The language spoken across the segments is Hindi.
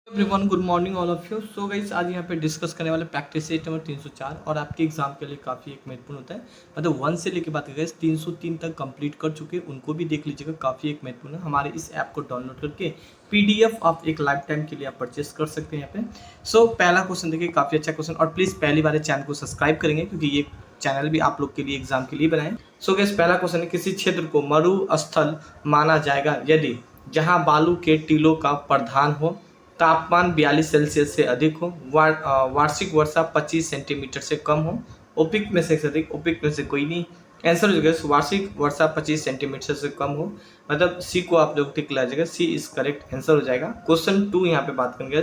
Everyone, good morning all of you. So guys, आज यहाँ पे डिस्कस करने वाले प्रैक्टिस सेट नंबर 304 और आपके एग्जाम के लिए काफ़ी एक महत्वपूर्ण होता है। मतलब 1 से लेके बात करें 303 तक कंप्लीट कर चुके, उनको भी देख लीजिएगा, काफ़ी एक महत्वपूर्ण है। हमारे इस ऐप को डाउनलोड करके पीडीएफ आप एक लाइफ टाइम के लिए आप परचेस कर सकते हैं यहाँ पे। सो पहला क्वेश्चन देखिए, काफ़ी अच्छा क्वेश्चन, और प्लीज़ पहली बार चैनल को सब्सक्राइब करेंगे क्योंकि ये चैनल भी आप लोग के लिए एग्जाम के लिए बनाए। सो गाइस, पहला क्वेश्चन है, किसी क्षेत्र को मरुस्थल माना जाएगा यदि जहाँ बालू के टीलों का प्रधान हो, तापमान 42 सेल्सियस से अधिक हो, वार्षिक वर्षा 25 सेंटीमीटर से कम हो, उपयुक्त में से अधिक, उपयुक्त में से कोई नहीं। आंसर हो जाएगा वार्षिक वर्षा 25 सेंटीमीटर से कम हो, मतलब सी को आप लोग टिक लीजिएगा, सी इज करेक्ट आंसर हो जाएगा। क्वेश्चन 2 यहाँ पे बात करेंगे,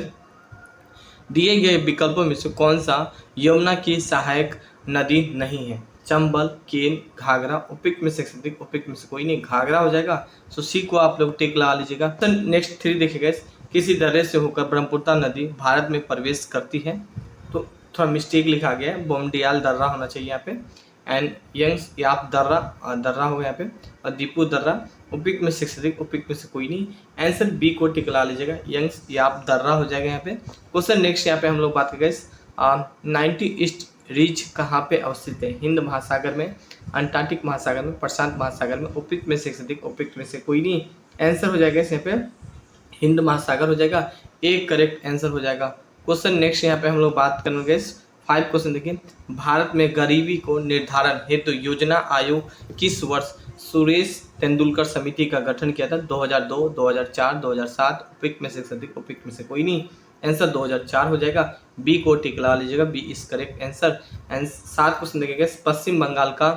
दिए गए विकल्पों में से कौन सा यमुना की सहायक नदी नहीं है? चंबल, केन, घाघरा, उपयुक्त में से अधिक, उपयुक्त में से कोई नहीं, घाघरा हो जाएगा। सो सी को आप लोग टिक लगा लीजिएगा। तो नेक्स्ट 3 देखिएगा, किसी दर्रे से होकर ब्रह्मपुत्र नदी भारत में प्रवेश करती है, तो थोड़ा मिस्टेक लिखा गया है, बोमडियाल दर्रा होना चाहिए यहाँ पे, एंड यंग्स याप दर्रा दर्रा होगा यहाँ पे, और दीपू दर्रा, उपयुक्त में से अधिक, उपयुक्त में से कोई नहीं। आंसर बी को टिक ला लीजिएगा, यंग्स याप दर्रा हो जाएगा यहाँ पे। क्वेश्चन नेक्स्ट यहाँ पे हम लोग बात करेंगे, 90 ईस्ट रिज कहाँ पे अवस्थित है? हिंद महासागर में, अंटार्कटिक महासागर में, प्रशांत महासागर में, उपयुक्त में से अधिक, उपयुक्त में से कोई नहीं। आंसर हो जाएगा यहाँ पे हिंद महासागर हो जाएगा, एक करेक्ट आंसर हो जाएगा। क्वेश्चन नेक्स्ट यहाँ पे हम लोग बात करेंगे 5 क्वेश्चन देखिए, भारत में गरीबी को निर्धारण हेतु योजना आयोग किस वर्ष सुरेश तेंदुलकर समिति का गठन किया था? 2002, 2004, 2007, उपयुक्त में से अधिक, उपयुक्त में से कोई नहीं। आंसर 2004 हो जाएगा, बी को टिक लगा लीजिएगा, B is correct answer. 7 question देखेंगे, पश्चिम बंगाल का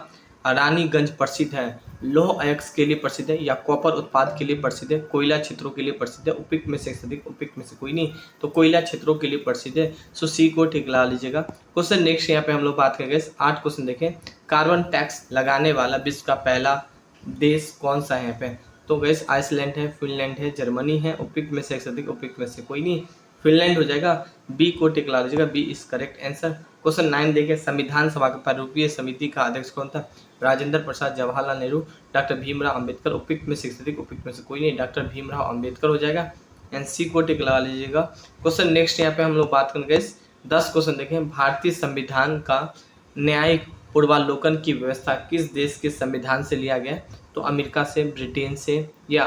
रानीगंज प्रसिद्ध है, लौह अयस्क के लिए प्रसिद्ध है, या कॉपर उत्पाद के लिए प्रसिद्ध है, कोयला क्षेत्रों के लिए प्रसिद्ध है, उपयुक्त में से अधिक, उपयुक्त में से कोई नहीं, तो कोयला क्षेत्रों के लिए प्रसिद्ध है। सो सी को ठीक लगा लीजिएगा। क्वेश्चन नेक्स्ट यहाँ पे हम लोग बात करेंगे 8 क्वेश्चन देखें, कार्बन टैक्स लगाने वाला विश्व का पहला देश कौन सा है यहाँ पे? तो गैस आइसलैंड है, फिनलैंड है, जर्मनी है, उपयुक्त में से अधिक, उपयुक्त में से कोई नहीं, फिनलैंड हो जाएगा, बी को टिक ला लीजिएगा, B is correct answer. Question 9 देखें, संविधान सभा का प्रारूपीय समिति का अध्यक्ष कौन था? राजेंद्र प्रसाद, जवाहरलाल नेहरू, डॉक्टर भीमराव अंबेडकर, उपयुक्त में से अधिक, उपयुक्त में से कोई नहीं, डॉक्टर भीमराव अंबेडकर हो जाएगा, एंड सी को टिक लगा लीजिएगा। क्वेश्चन नेक्स्ट यहाँ पे हम लोग बात करेंगे 10 क्वेश्चन देखें, भारतीय संविधान का न्यायिक पूर्वालोकन की व्यवस्था किस देश के संविधान से लिया गया? तो अमेरिका से, ब्रिटेन से, या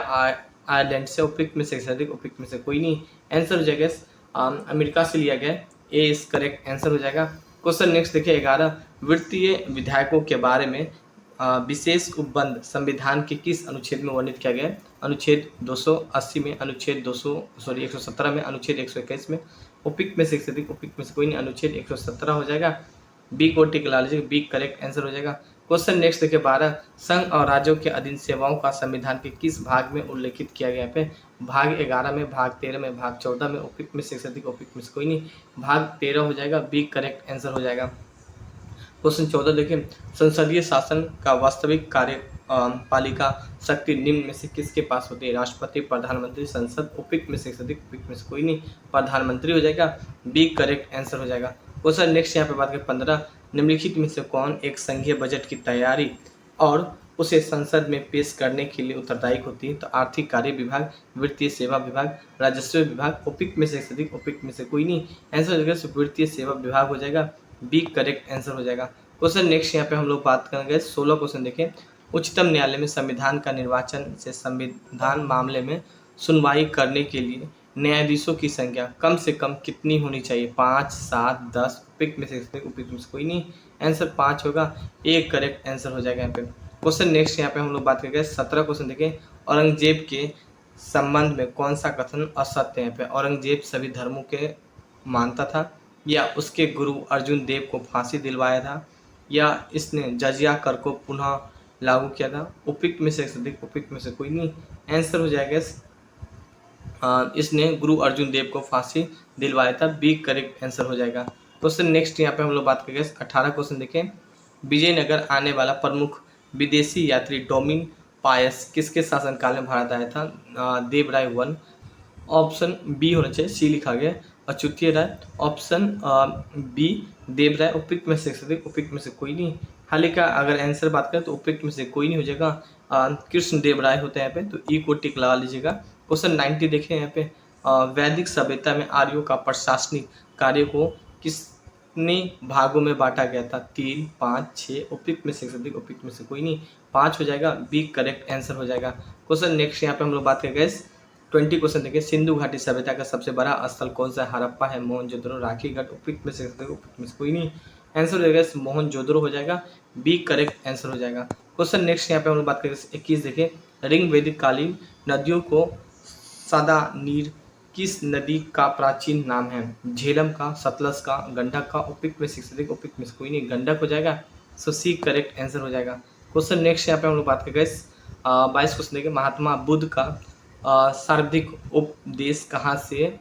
आयरलैंड से, उपयुक्त में से अधिक, उपयुक्त में से कोई नहीं। आंसर हो जाएगा अमेरिका से लिया गया, ए इज करेक्ट आंसर हो जाएगा। क्वेश्चन नेक्स्ट देखिए 11, वित्तीय विधायकों के बारे में विशेष उपबंध संविधान के किस अनुच्छेद में वर्णित किया गया है? अनुच्छेद 280 में, अनुच्छेद 117 में, अनुच्छेद 121 में, उपयुक्त में से अधिक, उपयुक्त में से कोई नहीं, अनुच्छेद 117 हो जाएगा, बी को टिक ला लीजिए, बी करेक्ट आंसर हो जाएगा। क्वेश्चन नेक्स्ट देखिए 12, संघ और राज्यों के अधीन सेवाओं का संविधान के किस भाग में उल्लेखित किया गया है? भाग 11 में, भाग 13 में, भाग 14 में, उपयुक्त में से अधिक, उपयुक्त में से कोई नहीं, भाग 13 हो जाएगा, बी करेक्ट आंसर हो जाएगा। क्वेश्चन 14 देखिए, संसदीय शासन का वास्तविक कार्य पालिका शक्ति निम्न में से किसके पास होती है? राष्ट्रपति, प्रधानमंत्री, संसद, उपयुक्त में से अधिक, उपयुक्त में से कोई नहीं, प्रधानमंत्री हो जाएगा, बी करेक्ट आंसर हो जाएगा। क्वेश्चन नेक्स्ट यहाँ पे बात करें 15, निम्नलिखित में से कौन एक संघीय बजट की तैयारी और उसे संसद में पेश करने के लिए उत्तरदायी होती है? तो आर्थिक कार्य विभाग, वित्तीय सेवा विभाग, राजस्व विभाग, उपयुक्त में से अधिक, उपयुक्त में से कोई नहीं। आंसर हो जाएगा वित्तीय सेवा विभाग हो जाएगा, बी करेक्ट आंसर हो जाएगा। क्वेश्चन नेक्स्ट यहाँ पे हम लोग बात करेंगे 16 क्वेश्चन देखें, उच्चतम न्यायालय में संविधान का निर्वाचन से संविधान मामले में सुनवाई करने के लिए न्यायाधीशों की संख्या कम से कम कितनी होनी चाहिए? 5, 7, 10, उपयुक्त में से उपयुक्त में से कोई नहीं, आंसर 5 होगा, एक करेक्ट आंसर हो जाएगा यहाँ पे। क्वेश्चन नेक्स्ट यहाँ पे हम लोग बात करेंगे 17 क्वेश्चन देखें, औरंगजेब के संबंध में कौन सा कथन असत्य है? यहाँ पे औरंगजेब सभी धर्मों के मानता था, या उसके गुरु अर्जुन देव को फांसी दिलवाया था, या इसने जजिया कर को पुनः लागू किया था? उपयुक्त में से अधिक, उपयुक्त में से कोई नहीं, आंसर हो जाएगा इसने गुरु अर्जुन देव को फांसी दिलवाया था, बी करेक्ट आंसर हो जाएगा। क्वेश्चन नेक्स्ट यहाँ पे हम लोग बात करेंगे 18 क्वेश्चन देखें, विजयनगर आने वाला प्रमुख विदेशी यात्री डोमिन पायस किसके शासनकाल में भारत आया था? देवराय 1, ऑप्शन बी होना चाहिए, सी लिखा गया, अच्युतीय राय, ऑप्शन बी देवराय, उपयुक्त में से अधिक, उपयुक्त में से कोई नहीं। हालांकि अगर आंसर बात करें तो उपयुक्त में से कोई नहीं हो जाएगा, कृष्ण देव राय होते हैं यहाँ पे, तो ई को टिक लगा लीजिएगा। क्वेश्चन 90 देखें यहाँ पे, वैदिक सभ्यता में आर्यों का प्रशासनिक कार्य को कितने भागों में बांटा गया था? 3, 5, 6। उपयुक्त में से एक से अधिक, उपयुक्त में से कोई नहीं। 5 हो जाएगा, बी करेक्ट आंसर हो जाएगा। क्वेश्चन नेक्स्ट यहाँ पे हम लोग बात करेंगे 20 क्वेश्चन देखिए। सिंधु घाटी सभ्यता का सबसे बड़ा स्थल कौन सा है? हड़प्पा है, मोहनजोदड़ो, राखीगढ़। उपयुक्त में से एक से अधिक, उपयुक्त में से कोई नहीं। आंसर हो जाएगा मोहनजोदड़ो हो जाएगा, बी करेक्ट आंसर हो जाएगा। क्वेश्चन नेक्स्ट यहाँ पे हम लोग बात करेंगे 21 देखिए। रिंग वैदिक कालीन नदियों को सदा नीर किस नदी का प्राचीन नाम है? झेलम का, सतलज का, गंडक का। उपयुक्त में से अधिक, उपयुक्त में से कोई नहीं। गंडक हो जाएगा, सो सी करेक्ट आंसर हो जाएगा। क्वेश्चन नेक्स्ट यहाँ पे हम लोग बात करेंगे 22 क्वेश्चन देखिए। महात्मा बुद्ध का सर्वाधिक उपदेश कहाँ से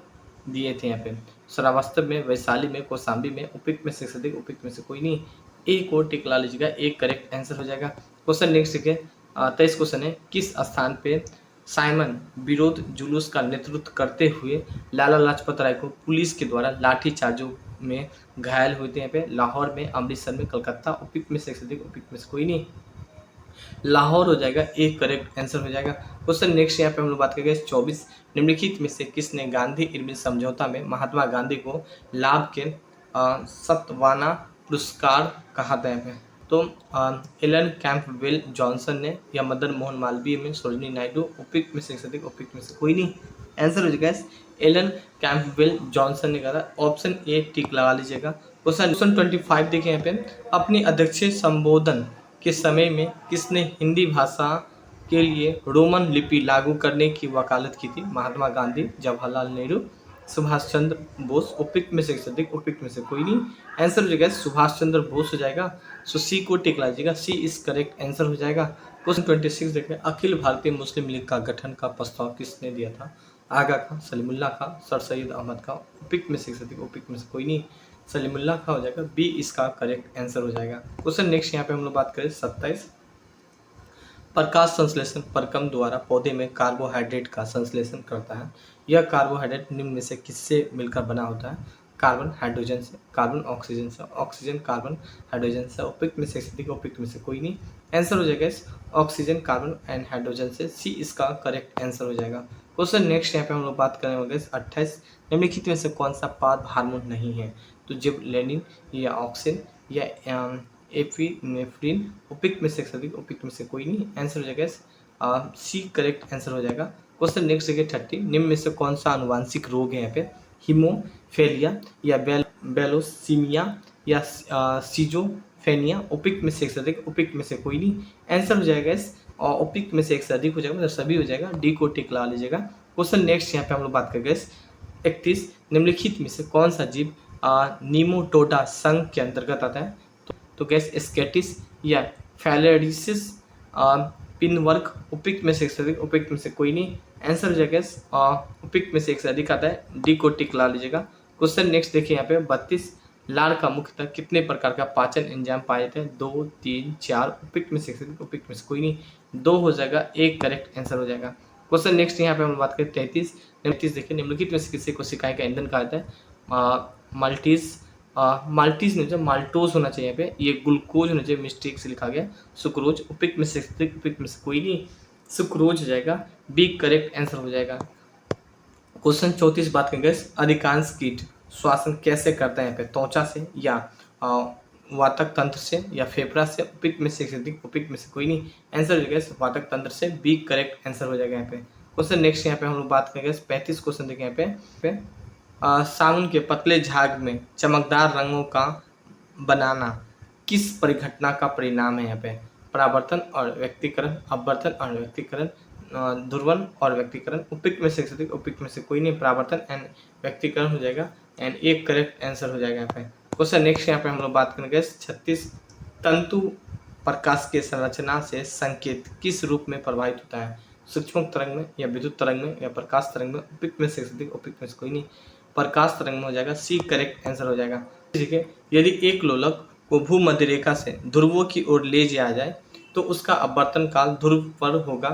दिए थे? यहाँ पे श्रावस्ती में, वैशाली में, कौशाम्बी में। उपयुक्त में से अधिक, उपयुक्त में से कोई नहीं। एक और टिक ला लीजिएगा, एक करेक्ट आंसर हो जाएगा। क्वेश्चन नेक्स्ट देखिए 23 क्वेश्चन है। किस स्थान पे साइमन विरोध जुलूस का नेतृत्व करते हुए लाला लाजपत राय को पुलिस के द्वारा लाठीचार्जों में घायल हुए थे? यहाँ पे लाहौर में, अमृतसर में, कलकत्ता। उपयुक्त में से अधिक, उपयुक्त में से कोई नहीं। लाहौर हो जाएगा, एक करेक्ट आंसर हो जाएगा। क्वेश्चन नेक्स्ट यहाँ पे हम लोग बात करेंगे 24। निम्नलिखित में से किसने गांधी इरविन समझौता में महात्मा गांधी को लाभ के सत्वाना पुरस्कार कहा था? यहाँ पे तो एलन कैंपबेल जॉनसन ने, या मदन मोहन मालवीय में, सरोजिनी नायडू। उपयुक्त में से अधिक, उपयुक्त में से कोई नहीं। आंसर हो जाएगा एलन कैंपबेल जॉनसन ने कहा था। ऑप्शन ए टिक लगा लीजिएगा। क्वेश्चन 25 देखिए यहाँ पे। अपनी अध्यक्षीय संबोधन के समय में किसने हिंदी भाषा के लिए रोमन लिपि लागू करने की वकालत की थी? महात्मा गांधी, जवाहरलाल नेहरू, सुभाष चंद्र बोस। उपयुक्त में से अधिक, उपयुक्त में से कोई नहीं। आंसर हो जाएगा सुभाष चंद्र बोस हो जाएगा, सो सी को टिक लीजिएगा, सी इज करेक्ट आंसर हो जाएगा। क्वेश्चन 26 देखें। अखिल भारतीय मुस्लिम लीग का गठन का प्रस्ताव किसने दिया था? आगा खां, सलीमुल्लाह खां, सर सैयद अहमद खां। उपयुक्त में से अधिक, उपयुक्त में से कोई नहीं। सलीमुल्लाह खां हो जाएगा, बी इसका करेक्ट आंसर हो जाएगा। क्वेश्चन नेक्स्ट यहाँ पे हम लोग बात करें 27। प्रकाश संश्लेषण परकम द्वारा पौधे में कार्बोहाइड्रेट का संश्लेषण करता है। यह कार्बोहाइड्रेट निम्न में से किससे मिलकर बना होता है? कार्बन हाइड्रोजन से, कार्बन ऑक्सीजन से, ऑक्सीजन कार्बन हाइड्रोजन से। उपयुक्त में से अधिक, उपयुक्त में से कोई नहीं। आंसर हो जाएगा ऑक्सीजन कार्बन एंड हाइड्रोजन से, सी इसका करेक्ट आंसर हो जाएगा। क्वेश्चन नेक्स्ट यहाँ पे हम लोग बात करेंगे 28। निम्नलिखित में से कौन सा पाद हार्मोन नहीं है? तो जिबरेलिन या ऑक्सिन या एपिनेफ्रिन। उपयुक्त में से अधिक, उपयुक्त में से कोई नहीं। आंसर हो जाएगा सी करेक्ट आंसर हो जाएगा। क्वेश्चन नेक्स्ट देखिए 30। निम्न में से कौन सा आनुवांशिक रोग है? यहाँ पे हीमोफेलिया या बेलोसीमिया या सीजोफेनिया। उपयुक्त में से अधिक, उपयुक्त में से कोई नहीं। आंसर हो जाएगा उपयुक्त में से एक से अधिक हो जाएगा, मतलब सभी हो जाएगा, डी को टिक ला लीजिएगा। क्वेश्चन नेक्स्ट यहाँ पे हम लोग बात करेंगे 31। निम्नलिखित में से कौन सा जीव नीमोटोडा संघ के अंतर्गत आता है? तो गैस स्केटिस या फैलेरिसिस पिनवर्क। उपयुक्त में से एक से अधिक, उपयुक्त में से कोई नहीं। आंसर हो जाएगा उपयुक्त में से एक से अधिक आता है, डी को टिक ला लीजिएगा। क्वेश्चन नेक्स्ट देखिए यहाँ पे 32। लार का मुख्यतः कितने प्रकार का पाचन एंजाइम पाए जाते हैं? 2, 3, 4। उपयुक्त में से एक से अधिक, उपयुक्त में से कोई नहीं। 2 हो जाएगा, एक करेक्ट आंसर हो जाएगा। क्वेश्चन नेक्स्ट यहाँ पे हम बात करें 33। देखिए निम्नलिखित में से किसी को सिकाई का ईंधन कहा जाता है? माल्टीज नहीं, माल्टोज होना चाहिए यहाँ पे, ये ग्लूकोज होना चाहिए, मिस्टेक से लिखा गया सुक्रोज। उपयुक्त में से उपयुक्त में से कोई नहीं। सुक्रोज हो जाएगा, बी करेक्ट आंसर हो जाएगा। क्वेश्चन 34 बात करेंगे। अधिकांश कीट श्वसन कैसे करता है? यहाँ पे त्वचा से या वातक तंत्र से या फेफड़ा से। उपयुक्त में से अधिक, उपयुक्त में से कोई नहीं। आंसर हो जाएगा वातक तंत्र से, बी करेक्ट आंसर हो जाएगा यहाँ पे। क्वेश्चन नेक्स्ट यहाँ पे हम लोग बात करेंगे 35 क्वेश्चन देखें यहाँ पे। साउन के पतले झाग में चमकदार रंगों का बनाना किस परिघटना का परिणाम है? यहाँ पे परावर्तन और व्यक्तीकरण, अपवर्तन और व्यक्तीकरण, ध्रुवन और व्यक्तीकरण। उपयुक्त में से अधिक, उपयुक्त में से कोई नहीं। परावर्तन एंड व्यक्तीकरण हो जाएगा, एंड एक करेक्ट आंसर हो जाएगा यहाँ पे। क्वेश्चन नेक्स्ट यहाँ पे हम लोग बात करेंगे 36। तंतु प्रकाश के संरचना से संकेत किस रूप में प्रभावित होता है? सूक्ष्म तरंग में या विद्युत तरंग में या प्रकाश तरंग में। उपयुक्त में से अधिक, उपयुक्त में से कोई नहीं। प्रकाश तरंग में हो जाएगा, सी करेक्ट आंसर हो जाएगा। ठीक है, यदि एक लोलक को भूमध्य रेखा से ध्रुवों की ओर ले जाया जाए तो उसका अपवर्तन काल ध्रुव पर होगा,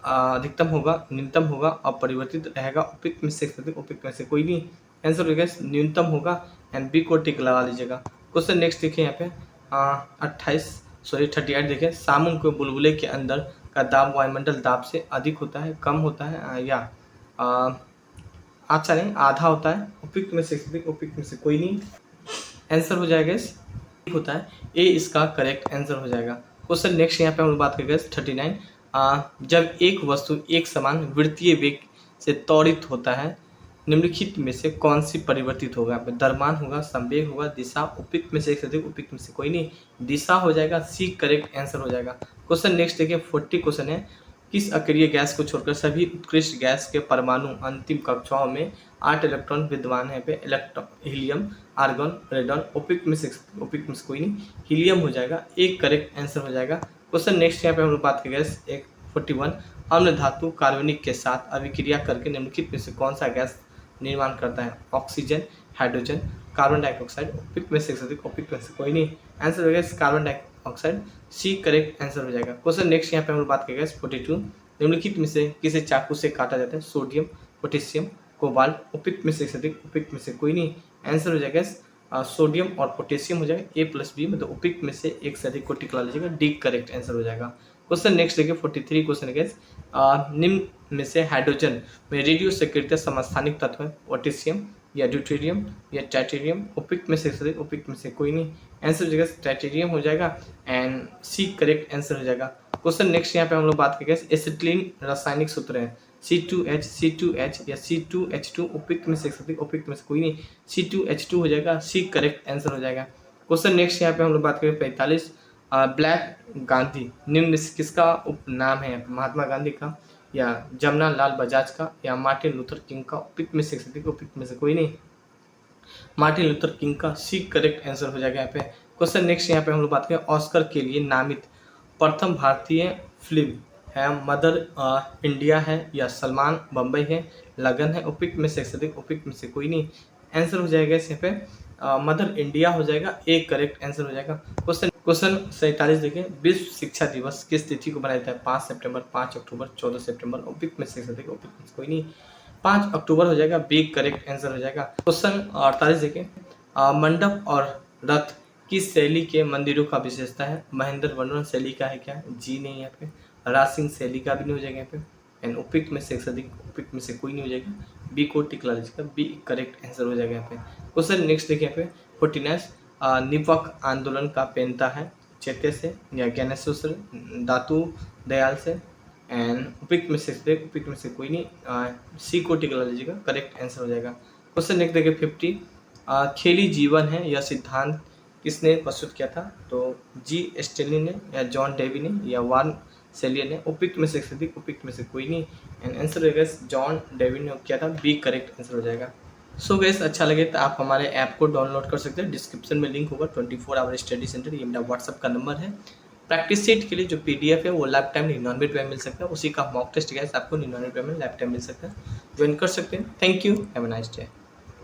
अधिकतम होगा, न्यूनतम होगा, अपरिवर्तित रहेगा। उपयुक्त में से अधिक, उपयुक्त में से कोई नहीं। आंसर हो गया न्यूनतम होगा, एंड बी को टिक लगा लीजिएगा। क्वेश्चन नेक्स्ट देखिए यहाँ पे 38 देखिए। सामुन के बुलबुले के अंदर का दाब वायुमंडल दाब से अधिक होता है, कम होता है, या अच्छा नहीं, आधा होता है। उपयुक्त में से उपयुक्त में से कोई नहीं, आंसर हो जाएगा इस होता है ए, इसका करेक्ट आंसर हो जाएगा। क्वेश्चन नेक्स्ट यहाँ पे हम लोग बात करेंगे 39। जब एक वस्तु एक समान वृत्तीय वेग से त्वरित होता है, निम्नलिखित में से कौन सी परिवर्तित होगा? यहाँ पे द्रव्यमान होगा, संवेग होगा, दिशा। उपयुक्त में से एक से अधिक, उपयुक्त में से कोई नहीं, दिशा हो जाएगा, सी करेक्ट आंसर हो जाएगा। क्वेश्चन नेक्स्ट देखिए 40 क्वेश्चन है। किस अक्रिय गैस को छोड़कर सभी उत्कृष्ट गैस के परमाणु अंतिम कक्षाओं में 8 इलेक्ट्रॉन विद्यमान है? पे इलेक्ट्रॉन हीलियम, आर्गन, रेडॉन। उपयुक्त में से कोई नहीं, हीलियम हो जाएगा, एक करेक्ट आंसर हो जाएगा। क्वेश्चन नेक्स्ट यहाँ पे हम लोग बात करेंगे एक 41। अम्ल धातु कार्बनिक के साथ अभिक्रिया करके निम्नलिखित में से कौन सा गैस निर्माण करता है? Oxygen, hydrogen, carbon dioxide. उपयुक्त में से उपयुक्त में से कोई नहीं, आंसर हो गया carbon dioxide, C correct answer हो जाएगा। क्वेश्चन नेक्स्ट यहाँ पे हम लोग बात करेंगे 42। निम्नलिखित में से किसे चाकू से काटा जाता है? Sodium, potassium, cobalt. उपयुक्त में से उपयुक्त में से कोई नहीं, आंसर हो जाएगा सोडियम और पोटेशियम हो जाएगा, ए प्लस बी, मतलब उपयुक्त में से एक से अधिक को टिक ला लीजिएगा, डी करेक्ट आंसर हो जाएगा। क्वेश्चन नेक्स्ट देखिए 43 क्वेश्चन है निम्न में से हाइड्रोजन में रेडियो सक्रियता समस्थानिक तत्व है? पोटेशियम या ड्यूटेरियम या टाइटेरियम। उपयुक्त में से उपयुक्त में से कोई नहीं, आंसर हो जाएगा टाइटेरियम हो जाएगा, एंड सी करेक्ट आंसर हो जाएगा। क्वेश्चन नेक्स्ट यहाँ पे हम लोग बात करेंगे एसिटिलीन रासायनिक सूत्र है C2H या C2H2। उपयुक्त में से उपयुक्त में से कोई नहीं, C2H2 हो जाएगा, सी करेक्ट आंसर हो जाएगा। क्वेश्चन नेक्स्ट यहाँ पे हम लोग बात करें 45। ब्लैक गांधी निम्न में से किसका नाम है? महात्मा गांधी का या जमुना लाल बजाज का या मार्टिन लूथर किंग का। उपयुक्त में से उपयुक्त में से कोई नहीं, मार्टिन लूथर किंग का, सी करेक्ट आंसर हो जाएगा यहाँ पे। क्वेश्चन नेक्स्ट यहाँ पे हम लोग बात करें ऑस्कर के लिए नामित प्रथम भारतीय फिल्म है? मदर इंडिया है या सलमान बम्बई है, लगन है। उपयुक्त में से उपयुक्त में से कोई नहीं, आंसर हो जाएगा इस यहाँ पे मदर इंडिया हो जाएगा, एक करेक्ट आंसर हो जाएगा। क्वेश्चन 47 देखिए विश्व शिक्षा दिवस किस तिथि को मनाया जाता है? 5 सितंबर, 5 अक्टूबर, 14 सितंबर। उपयुक्त में से उपयुक्त में से कोई नहीं, 5 अक्टूबर हो जाएगा, बी करेक्ट आंसर हो जाएगा। क्वेश्चन 48 देखिए मंडप और रथ किस शैली के मंदिरों का विशेषता है? महेंद्र वर्णन शैली का है क्या? जी नहीं, यहाँ पे रासिंग शैली का भी नहीं हो जाएगा यहाँ पे, एंड उपयुक्त में से उपयुक्त में से कोई नहीं हो जाएगा, बी को टिक ला लीजिएगा, बी करेक्ट आंसर हो जाएगा यहाँ पे। क्वेश्चन नेक्स्ट देखिए यहाँ पे 49। निपक आंदोलन का पेंता है? चैत्य से या ज्ञानेश्वर से, दातु दयाल से, एंड उपयुक्त में से कोई नहीं, सी को टिक ला लीजिएगा, करेक्ट आंसर हो जाएगा। क्वेश्चन नेक्स्ट देखिए 50। खेली जीवन है यह सिद्धांत किसने प्रस्तुत किया था? तो जी स्टेलिन ने या जॉन डेवी ने या वार्न सेलियन ने। उपयुक्त में से उपयुक्त में से कोई नहीं, एंड आंसर हो जाएगा जॉन डेवी ने किया था, बी करेक्ट आंसर हो जाएगा। सो गैस अच्छा लगे तो आप हमारे ऐप को डाउनलोड कर सकते हैं, डिस्क्रिप्शन में लिंक होगा। 24 आवर स्टडी सेंटर, ये मेरा व्हाट्सअप का नंबर है। प्रैक्टिस सेट के लिए जो PDF है वो लाइफ टाइम 99 में मिल सकता है, उसी का मॉक टेस्ट गैस आपको 99 में लाइफ टाइम मिल सकता है, ज्वाइन कर सकते हैं। Thank you, have a nice day.